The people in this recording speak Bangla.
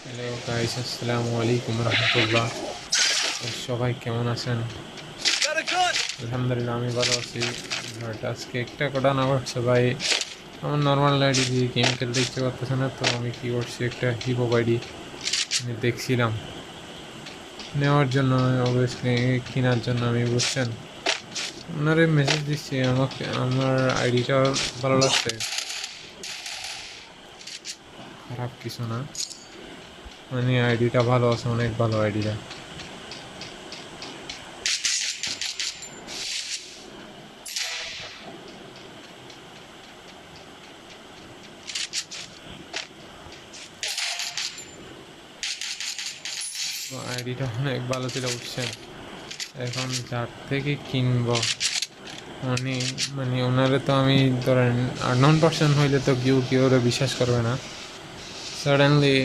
হ্যালো গাইস, আসসালামু আলাইকুম রহমতুল্লাহ। সবাই কেমন আছেন? আলহামদুলিল্লাহ, আমি ভালো আছি। বাট আজকে একটা ঘটনা ঘটছে ভাই। আমার নর্মাল আইডি দিয়ে গেম খেলতে ইচ্ছে করতেছে না, তো আমি কি করছি, একটা হিপ হপ আইডি দেখছিলাম নেওয়ার জন্য, অবভিয়াসলি কেনার জন্য। আমি বুঝছেন, ওনারে মেসেজ দিচ্ছি, আমাকে আমার আইডিটা ভালো লাগছে, খারাপ কিছু না, মানে আইডিটা ভালো আছে, অনেক ভালো আইডিটা। আইডিটা অনেক ভালো ছিল বুঝছেন। এখন যার থেকে কিনবো, মানে মানে ওনারে তো আমি ধরেন আননোন পার্সন হইলে তো কেউ কেউ ওরা বিশ্বাস করবে না। সাডেনলি